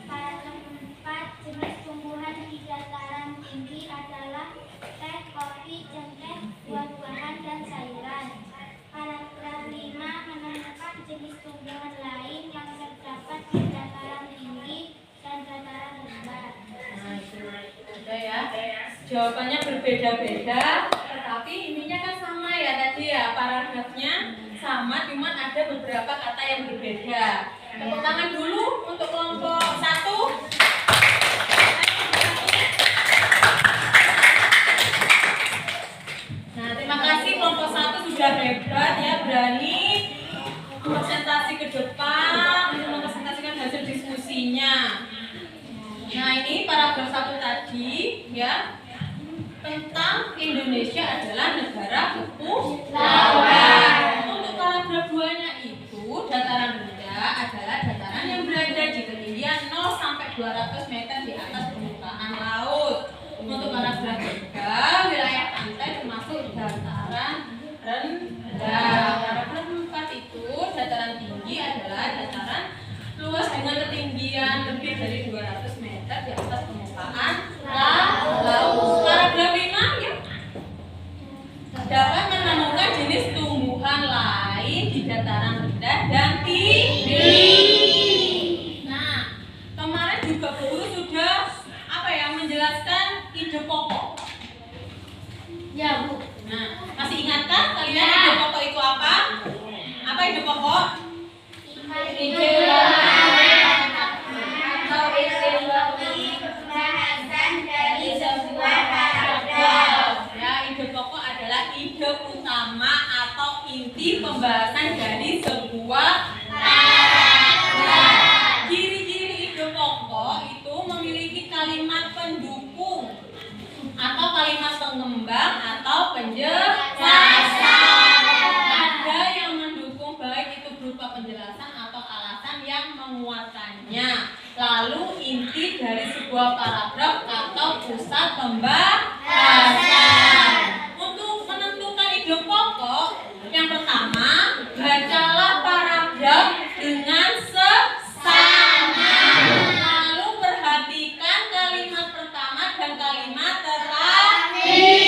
Paragraf 4. Jenis tumbuhan di dataran tinggi adalah teh, kopi, cengkeh, buah-buahan, dan sayuran. Paragraf 5 menemukan jenis tumbuhan lain yang terdapat di dataran tinggi dan dataran rendah. Nah, itu ada ya. Jawabannya berbeda-beda, tetapi intinya kan sama ya tadi ya. Paragrafnya sama, cuma ada beberapa kata yang berbeda. Tepuk tangan dulu untuk kelompok satu. Nah, terima kasih kelompok satu sudah hebat ya, berani presentasi ke depan untuk mempresentasikan hasil diskusinya. Nah, ini paragraf satu tadi ya, tentang Indonesia adalah negara kepulauan. Untuk paragraf 2-nya itu dataran rendah adalah dataran yang berada di ketinggian 0 sampai 200 meter di atas permukaan laut. Untuk paragraf 3, wilayah pantai termasuk dataran rendah. Paragraf 4 itu dataran tinggi adalah dataran luas dengan ketinggian lebih dari 200 meter di atas permukaan laut. Paragraf 5 ya, dapat menemukan jenis tumbuhan lain di dataran rendah dan tinggi. Nah, kemarin juga guru sudah menjelaskan ide pokok. Ya, Bu. Nah, masih ingatkah kalian ide pokok itu apa? Apa ide pokok? Ide atau Pembahasan dari sebuah paragraf. ya, ide pokok adalah ide utama atau inti pembahasan dari sebuah paragraf. Ciri-ciri ide pokok itu memiliki kalimat pendukung atau kalimat pengembang atau penjelasan. Ada yang mendukung baik itu berupa penjelasan atau alasan yang menguatkannya. Lalu inti dari sebuah paragraf atau pusat pembahasan. Untuk menentukan ide pokok, yang pertama, bacalah paragraf dengan seksama. Lalu perhatikan kalimat pertama dan kalimat terakhir.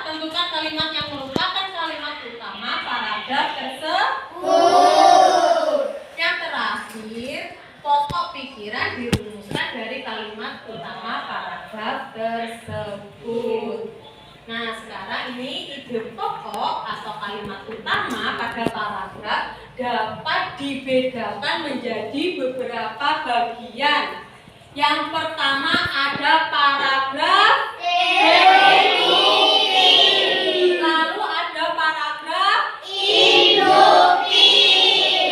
Tentukan kalimat yang merupakan kalimat utama paragraf tersebut. Yang terakhir, pokok pikiran dirumuskan dari kalimat utama paragraf tersebut. Nah, sekarang ini ide pokok atau kalimat utama pada paragraf dapat dibedakan menjadi beberapa bagian. Yang pertama ada paragraf deskriptif, lalu ada paragraf induktif,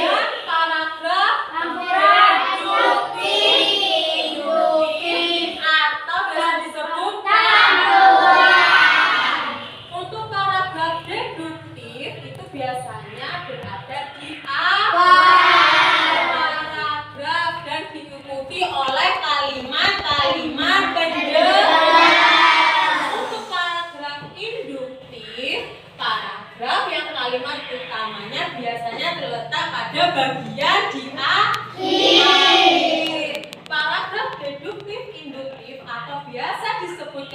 dan paragraf deduktif atau bisa disebut tambahan. Untuk paragraf deduktif itu biasanya berada di awal paragraf dan diikuti oleh kalimat-kalimat penjelasan.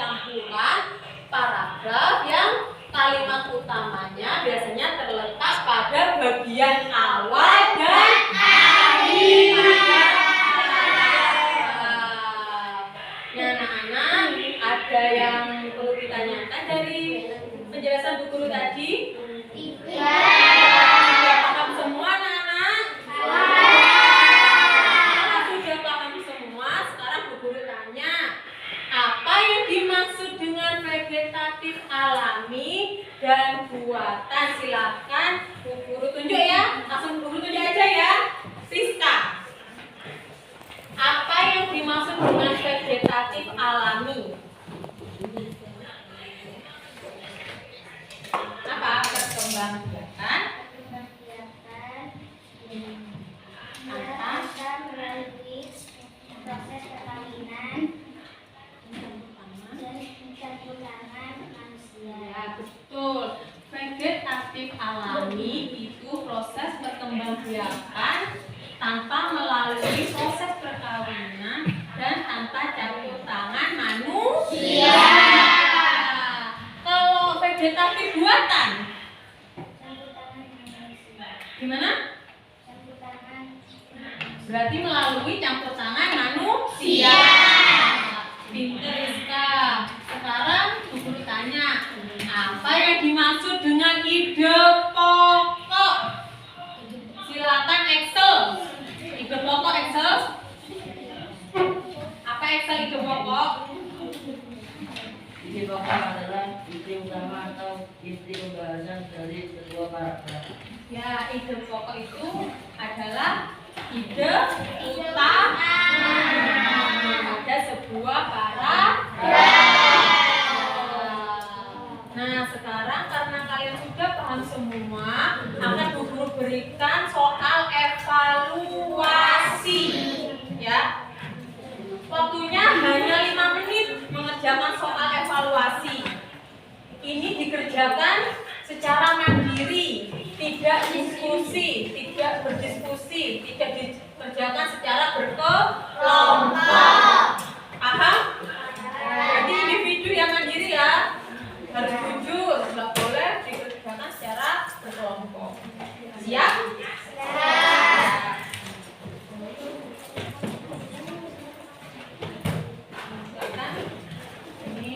campuran paragraf yang kalimat utamanya biasanya terletak pada bagian awal dan akhir. Nah, anak-anak, ada yang perlu ditanyakan dari penjelasan Bu Guru tadi? Sudah paham semua, anak-anak? Sudah paham semua. Sekarang Bu Guru tanya, apa yang dimaksud dengan vegetatif alami dan buatan? Silakan Bu Guru tunjuk ya. Langsung Bu Guru tunjuk aja ya. Siska. Apa yang dimaksud dengan vegetatif alami? Apa? Perkembangbiakan Tanpa melalui proses perkawinan dan campur tangan manusia. Ya, betul. Vegetatif alami itu proses perkembangbiakan tanpa melalui proses perkawinan dan tanpa campur tangan manusia. Kalau vegetatif buatan, Campur tangan manusia. gimana? Campur tangan Berarti melalui campur tangan manusia. Pinter Rizka. Sekarang Bu Guru tanya, apa yang dimaksud dengan ide pokok? Silakan Excel. Ide pokok Excel. Apa Excel ide pokok? Ide pokok adalah ide utama atau inti pembahasan dari kedua paragraf. Ya, ide pokok itu adalah ide utama pada sebuah paragraf. Nah, sekarang karena kalian sudah paham semua, akan Bu Guru berikan soal evaluasi. Ya. Waktunya hanya 5 menit mengerjakan soal evaluasi. Ini dikerjakan secara mandiri, tidak diskusi, tidak berdiskusi, tidak dikerjakan secara berkelompok. Paham? Jadi individu yang mandiri ya, harus jujur, nggak boleh dikerjakan secara berkelompok. Siap? Silakan. Ini.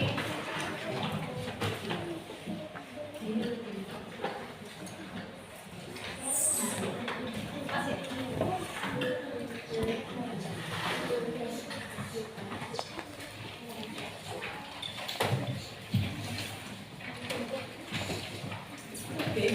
Kasih. Oke.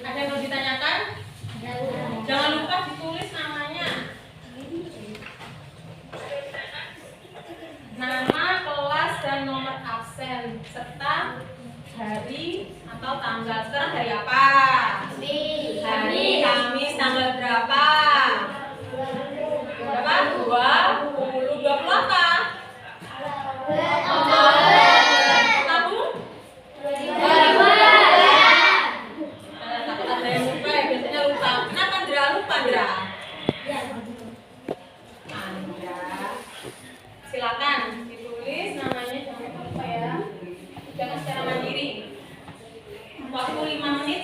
Ada yang mau ditanyakan? Jangan lupa ditulis namanya. Nama, kelas, dan nomor absen serta hari atau tanggal. Sekarang hari apa? Hari Kamis tanggal berapa? Berapa? 20 apa? Kamu? Takut ada yang lupa ya, biasanya lupa. Kenapa Andra lupa, Andra? Andra. Silakan ditulis namanya, jangan lupa ya. Jangan secara mandiri. Waktu 5 menit.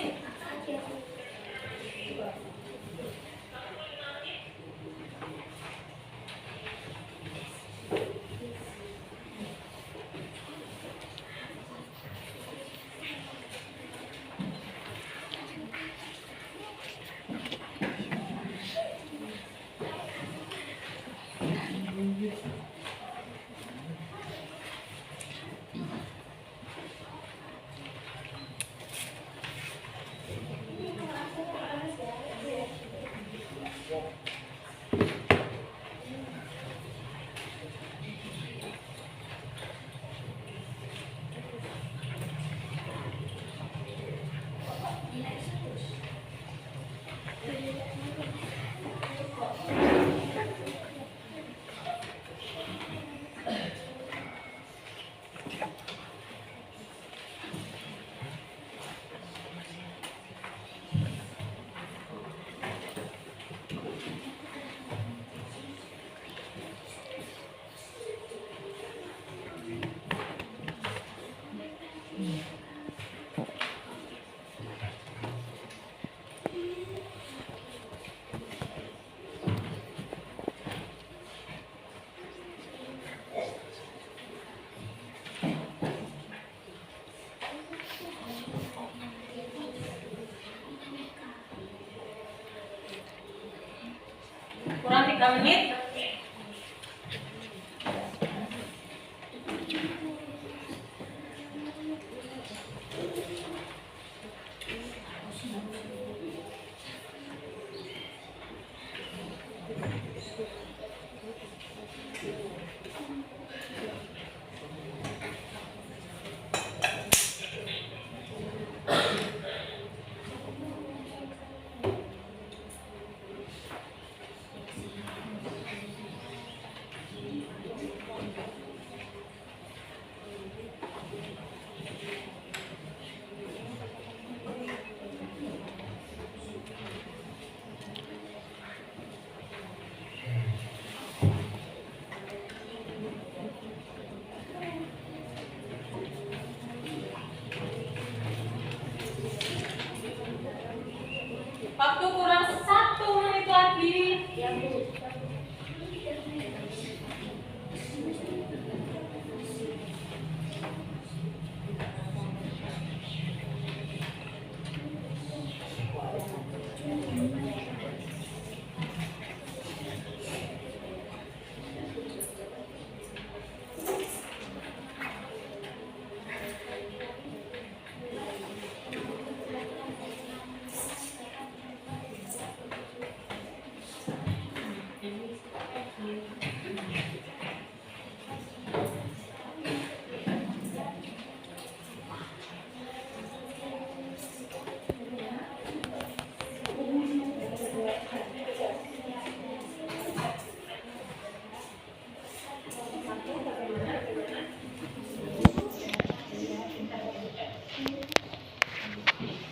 3 menit. Waktu kurang 1 menit lagi. Ya, Bu.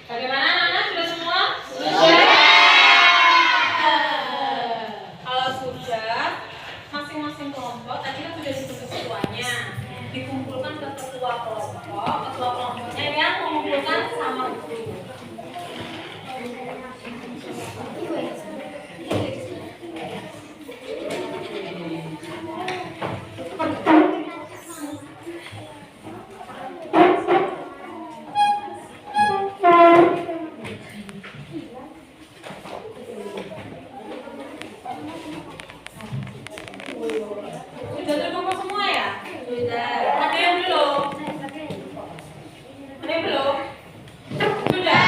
Bagaimana anak-anak, sudah semua? Sudah. Kalau sudah, masing-masing kelompok tadi kan sudah disebut ketuanya, dikumpulkan ke ketua kelompoknya yang mengumpulkan sama guru. Sudah terkumpul semua ya? Sudah. Ada yang belum? Ada yang belum? Sudah?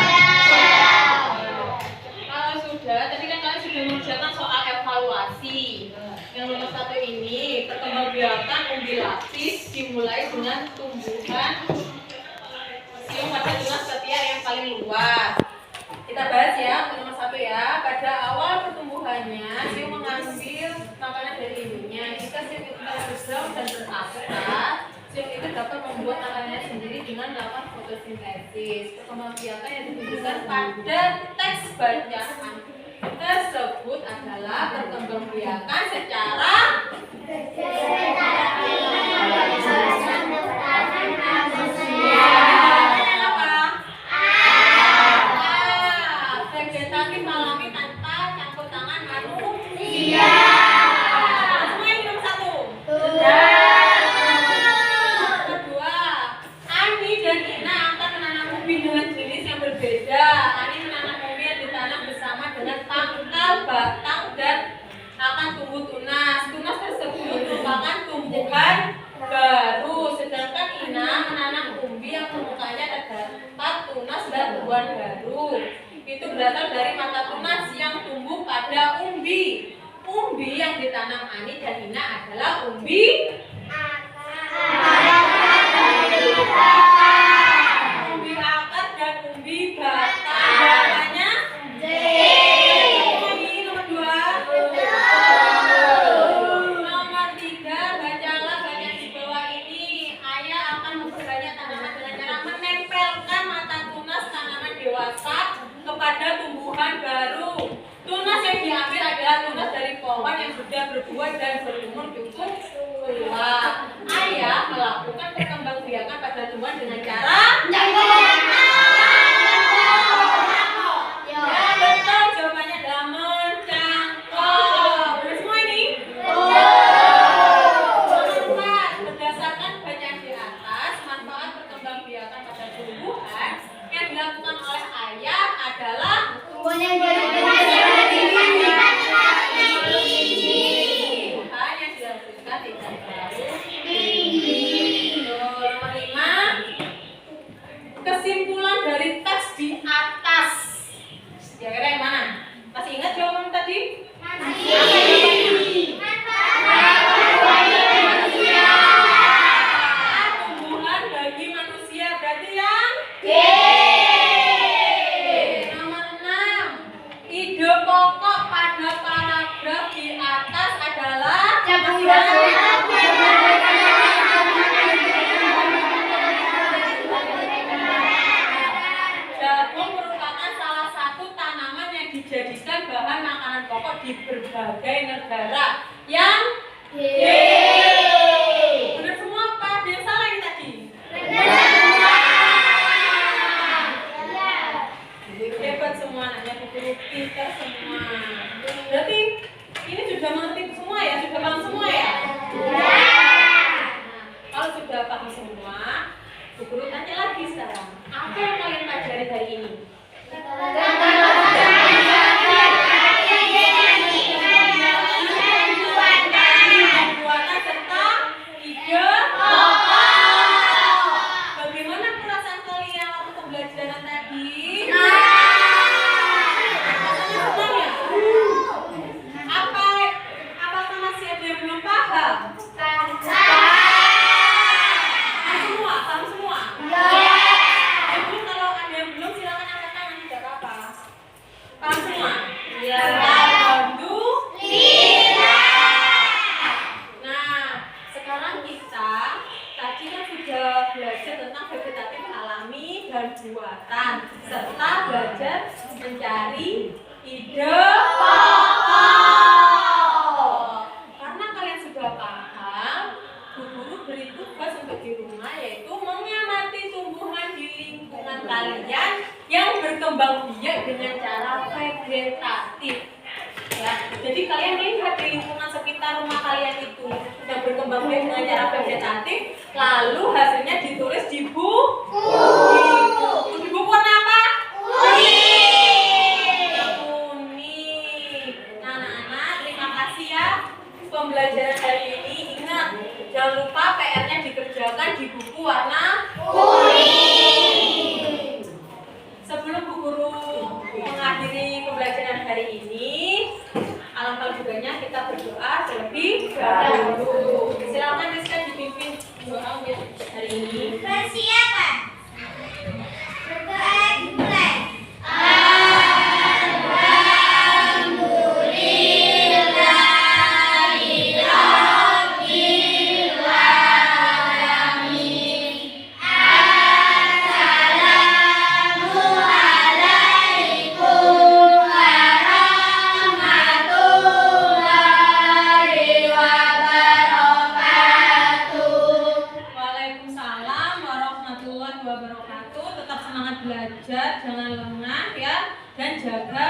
Kalau sudah, tadi kan kalian sudah mengerjakan soal evaluasi. Yang nomor 1 ini, perkembangbiakan umbi lapis dimulai dengan tumbuhan siung pada tunas ketiak yang paling luas. Kita bahas ya, untuk nomor 1 ya. Pada awal pertumbuhannya, siung mengambil makanan dari ibunya. Jika siung itu telah besar dan berakat, siung itu dapat membuat makanannya sendiri dengan melakukan fotosintesis. Perkembangbiakan yang ditunjukkan pada teks bacaan tersebut adalah perkembangbiakan secara vegetatif alami tanpa campur tangan manusia. Semua yang belum 1. Kedua, Ani dan Ina akan menanam ubi dengan jenis yang berbeda. Ani menanam ubi yang ditanam bersama dengan pangkal, batang, dan akan tumbuh tunas. Tunas tersebut merupakan tumbuhan baru, sedangkan Ina menanam umbi yang permukaannya terdapat tunas dan tumbuhan baru. Itu berasal dari mata tunas yang tumbuh pada umbi. Umbi yang ditanam Ani dan Ina adalah umbi umbi akar dan umbi batang. Jawabannya ini nomor 2. Nomor 3, bacalah bagian di bawah ini. Ayah akan memperbanyak tanaman dengan cara menempelkan mata tunas tanaman dewasa kepada tumbuhan baru. Tunas yang diambil adalah tunas dari pohon yang sudah berbuah dan berumur cukup tua. Ayah melakukan perkembangbiakan pada tumbuhan dengan cara ya, betul, jawabannya adalah mencangkok. Udah semua ini? Nomor 4, berdasarkan bacaan di atas, manfaat perkembangbiakan pada tumbuhan yang dilakukan oleh ayah adalah tadi? Tumbuhan bagi manusia berarti yang nomor 6. Ide pokok pada paragraf di atas adalah jagung merupakan salah satu tanaman yang dijadikan bahan makanan pokok di berbagai negara. Yang benar semua apa? Ada yang salah ini tadi? Hebat semua, nanya guru pintar semua. Berarti ini sudah mengerti semua ya? Sudah paham semua ya? Kalau sudah paham semua, Bu Guru tanya lagi sekarang. Apa yang kalian pelajari hari ini? Pembuatan serta ide pokok. Bagaimana perasaan kalian waktu pembelajaran tadi? Rasanya senang ya? Apakah masih ada yang belum paham? Paham semua? Paham semua? Jadi kalau ada yang belum silakan angkat tangan, tidak apa-apa. Paham semua? Iya. Alhamdulillah. Nah, sekarang kita tadi kan sudah belajar tentang vegetatif alami dan buatan serta belajar mencari ide pokok. Karena kalian sudah paham, Bu Guru beri tugas untuk di rumah yaitu mengamati tumbuhan di lingkungan kalian yang berkembang biak dengan cara vegetatif. Ya, jadi kalian lihat di lingkungan sekitar rumah kalian itu yang berkembang biak dengan cara vegetatif, lalu hasilnya ditulis di buku. Di buku warna apa? Kuning. Nah, anak-anak, terima kasih ya pembelajaran hari ini. Ingat, jangan lupa PR-nya dikerjakan di buku warna kuning. Sebelum Bu Guru mengakhiri pembelajaran hari ini, alangkah bagusnya kita berdoa terlebih dahulu. Silakan Rizka dipimpin doa untuk hari ini. Persiapan. Berdoa dimulai. Waalaikumsalam warahmatullahi wabarakatuh. Tetap semangat belajar, jangan lengah ya, dan jaga